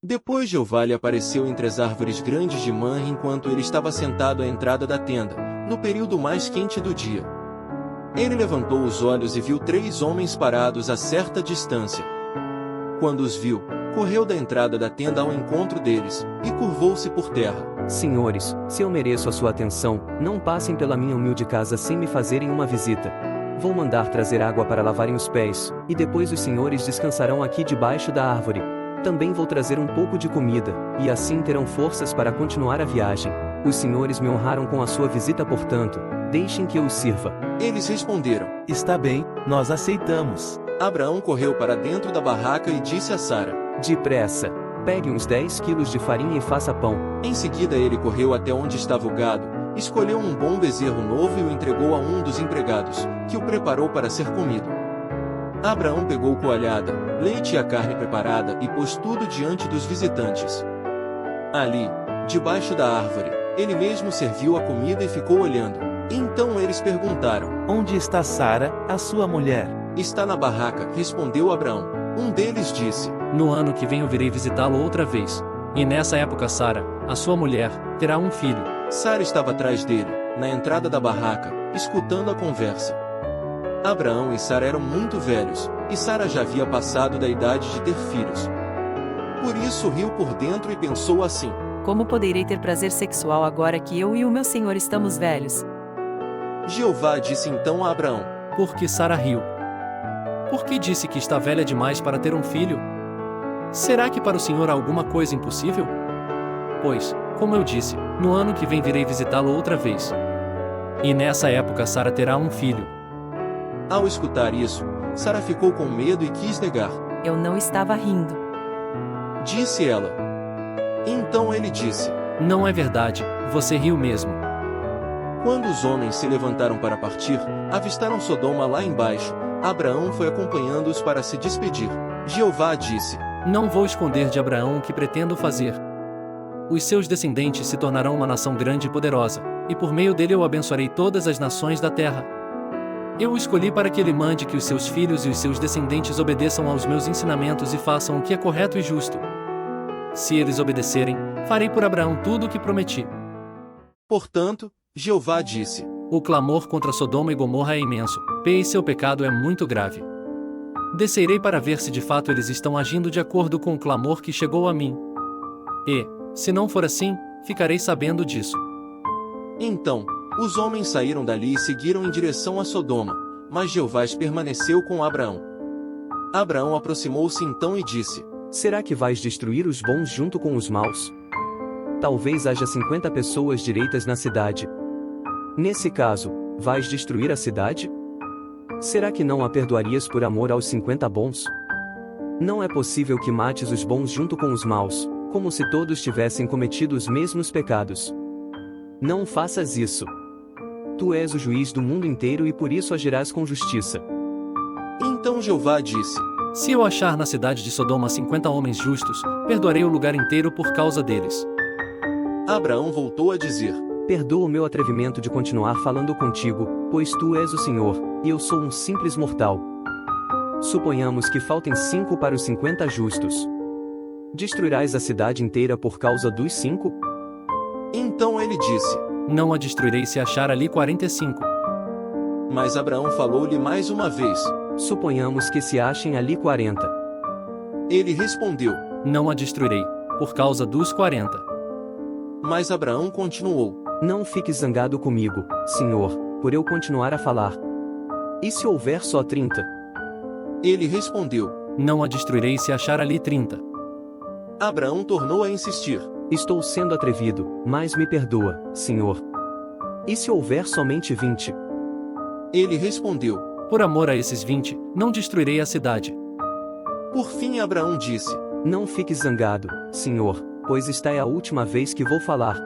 Depois Jeová lhe apareceu entre as árvores grandes de Manre enquanto ele estava sentado à entrada da tenda, no período mais quente do dia. Ele levantou os olhos e viu 3 homens parados a certa distância. Quando os viu, correu da entrada da tenda ao encontro deles, e curvou-se por terra. Senhores, se eu mereço a sua atenção, não passem pela minha humilde casa sem me fazerem uma visita. Vou mandar trazer água para lavarem os pés, e depois os senhores descansarão aqui debaixo da árvore. Também vou trazer um pouco de comida, e assim terão forças para continuar a viagem. Os senhores me honraram com a sua visita, portanto, deixem que eu os sirva. Eles responderam: Está bem, nós aceitamos. Abraão correu para dentro da barraca e disse a Sara: Depressa, pegue uns 10 quilos de farinha e faça pão. Em seguida ele correu até onde estava o gado, escolheu um bom bezerro novo e o entregou a um dos empregados, que o preparou para ser comido. Abraão pegou coalhada, leite e a carne preparada e pôs tudo diante dos visitantes. Ali, debaixo da árvore, ele mesmo serviu a comida e ficou olhando. Então eles perguntaram: Onde está Sara, a sua mulher? Está na barraca, respondeu Abraão. Um deles disse: No ano que vem eu virei visitá-lo outra vez. E nessa época Sara, a sua mulher, terá um filho. Sara estava atrás dele, na entrada da barraca, escutando a conversa. Abraão e Sara eram muito velhos, e Sara já havia passado da idade de ter filhos. Por isso riu por dentro e pensou assim: Como poderei ter prazer sexual agora que eu e o meu senhor estamos velhos? Jeová disse então a Abraão: Porque Sara riu. Porque disse que está velha demais para ter um filho? Será que para o Senhor há alguma coisa impossível? Pois, como eu disse, no ano que vem virei visitá-lo outra vez. E nessa época Sara terá um filho. Ao escutar isso, Sara ficou com medo e quis negar. Eu não estava rindo. Disse ela. Então ele disse: Não é verdade, você riu mesmo. Quando os homens se levantaram para partir, avistaram Sodoma lá embaixo. Abraão foi acompanhando-os para se despedir. Jeová disse: Não vou esconder de Abraão o que pretendo fazer. Os seus descendentes se tornarão uma nação grande e poderosa, e por meio dele eu abençoarei todas as nações da terra. Eu o escolhi para que ele mande que os seus filhos e os seus descendentes obedeçam aos meus ensinamentos e façam o que é correto e justo. Se eles obedecerem, farei por Abraão tudo o que prometi. Portanto, Jeová disse: O clamor contra Sodoma e Gomorra é imenso, e seu pecado é muito grave. Descerei para ver se de fato eles estão agindo de acordo com o clamor que chegou a mim. E, se não for assim, ficarei sabendo disso. Então, os homens saíram dali e seguiram em direção a Sodoma, mas Jeová permaneceu com Abraão. Abraão aproximou-se então e disse: Será que vais destruir os bons junto com os maus? Talvez haja 50 pessoas direitas na cidade. Nesse caso, vais destruir a cidade? Será que não a perdoarias por amor aos 50 bons? Não é possível que mates os bons junto com os maus, como se todos tivessem cometido os mesmos pecados. Não faças isso. Tu és o juiz do mundo inteiro e por isso agirás com justiça. Então Jeová disse: Se eu achar na cidade de Sodoma 50 homens justos, perdoarei o lugar inteiro por causa deles. Abraão voltou a dizer: Perdoa o meu atrevimento de continuar falando contigo, pois tu és o Senhor, e eu sou um simples mortal. Suponhamos que faltem 5 para os 50 justos. Destruirás a cidade inteira por causa dos 5? Então ele disse: Não a destruirei se achar ali 45. Mas Abraão falou-lhe mais uma vez: Suponhamos que se achem ali 40. Ele respondeu: Não a destruirei, por causa dos 40. Mas Abraão continuou: Não fiques zangado comigo, Senhor, por eu continuar a falar. E se houver só 30? Ele respondeu: Não a destruirei se achar ali 30. Abraão tornou a insistir: Estou sendo atrevido, mas me perdoa, Senhor. E se houver somente 20? Ele respondeu: Por amor a esses 20, não destruirei a cidade. Por fim Abraão disse: Não fiques zangado, Senhor, pois esta é a última vez que vou falar.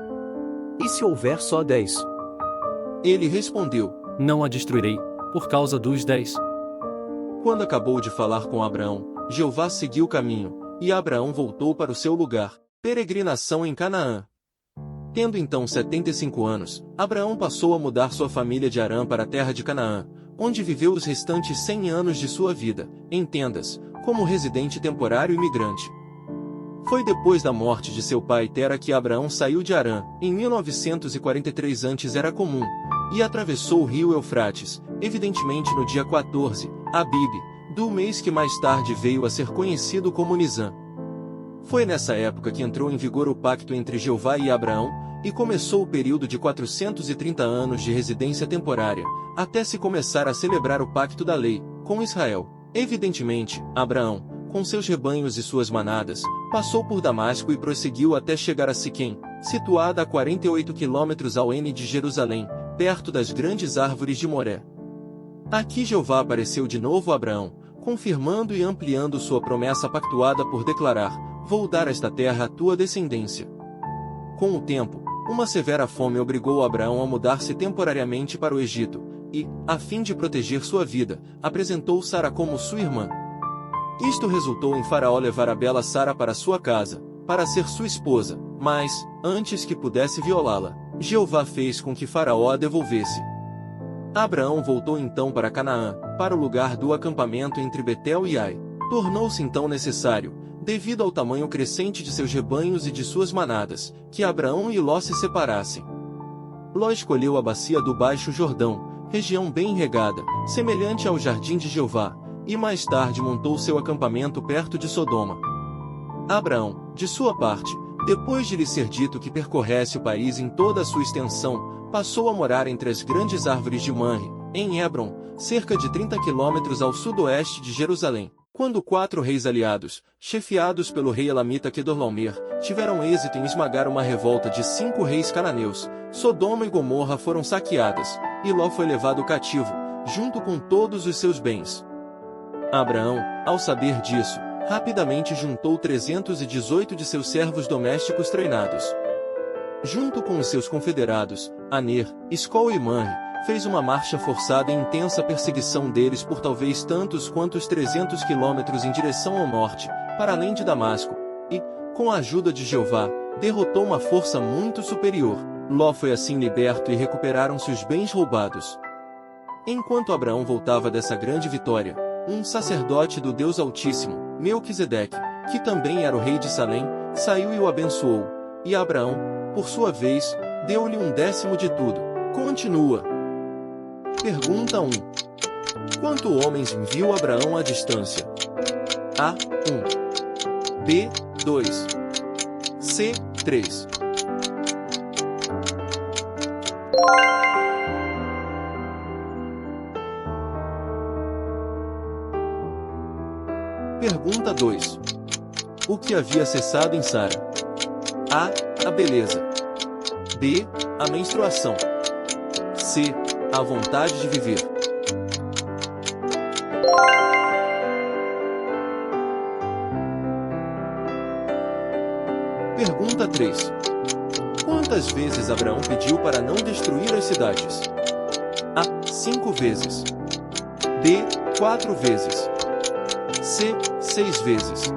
E se houver só 10? Ele respondeu: Não a destruirei, por causa dos 10. Quando acabou de falar com Abraão, Jeová seguiu o caminho, e Abraão voltou para o seu lugar, peregrinação em Canaã. Tendo então 75 anos, Abraão passou a mudar sua família de Harã para a terra de Canaã, onde viveu os restantes 100 anos de sua vida, em tendas, como residente temporário imigrante. Foi depois da morte de seu pai Tera que Abraão saiu de Harã, em 1943 antes era comum, e atravessou o rio Eufrates, evidentemente no dia 14, Abib, do mês que mais tarde veio a ser conhecido como Nisan. Foi nessa época que entrou em vigor o pacto entre Jeová e Abraão, e começou o período de 430 anos de residência temporária, até se começar a celebrar o pacto da lei, com Israel. Evidentemente, Abraão, com seus rebanhos e suas manadas, passou por Damasco e prosseguiu até chegar a Siquém, situada a 48 quilômetros ao N de Jerusalém, perto das grandes árvores de Moré. Aqui Jeová apareceu de novo a Abraão, confirmando e ampliando sua promessa pactuada por declarar: vou dar esta terra à tua descendência. Com o tempo, uma severa fome obrigou Abraão a mudar-se temporariamente para o Egito, e, a fim de proteger sua vida, apresentou Sara como sua irmã. Isto resultou em Faraó levar a bela Sara para sua casa, para ser sua esposa, mas, antes que pudesse violá-la, Jeová fez com que Faraó a devolvesse. Abraão voltou então para Canaã, para o lugar do acampamento entre Betel e Ai. Tornou-se então necessário, devido ao tamanho crescente de seus rebanhos e de suas manadas, que Abraão e Ló se separassem. Ló escolheu a bacia do Baixo Jordão, região bem regada, semelhante ao jardim de Jeová, e mais tarde montou seu acampamento perto de Sodoma. Abraão, de sua parte, depois de lhe ser dito que percorresse o país em toda a sua extensão, passou a morar entre as grandes árvores de Manre, em Hebron, cerca de 30 quilômetros ao sudoeste de Jerusalém. Quando 4 reis aliados, chefiados pelo rei elamita Quedorlaomer, tiveram êxito em esmagar uma revolta de 5 reis cananeus, Sodoma e Gomorra foram saqueadas, e Ló foi levado cativo, junto com todos os seus bens. Abraão, ao saber disso, rapidamente juntou 318 de seus servos domésticos treinados. Junto com os seus confederados, Aner, Escol e Manre, fez uma marcha forçada e intensa perseguição deles por talvez tantos quantos 300 quilômetros em direção ao norte, para além de Damasco, e, com a ajuda de Jeová, derrotou uma força muito superior. Ló foi assim liberto e recuperaram-se os bens roubados. Enquanto Abraão voltava dessa grande vitória, um sacerdote do Deus Altíssimo, Melquisedeque, que também era o rei de Salém, saiu e o abençoou, e Abraão, por sua vez, deu-lhe 1/10 de tudo. Continua. Pergunta 1. Quanto homens enviou Abraão à distância? A. 1. B. 2. C. 3. Pergunta 2. O que havia cessado em Sara? A. A beleza. B. A menstruação. C. A vontade de viver. Pergunta 3. Quantas vezes Abraão pediu para não destruir as cidades? A. 5 vezes. B. 4 vezes. C. 6 vezes.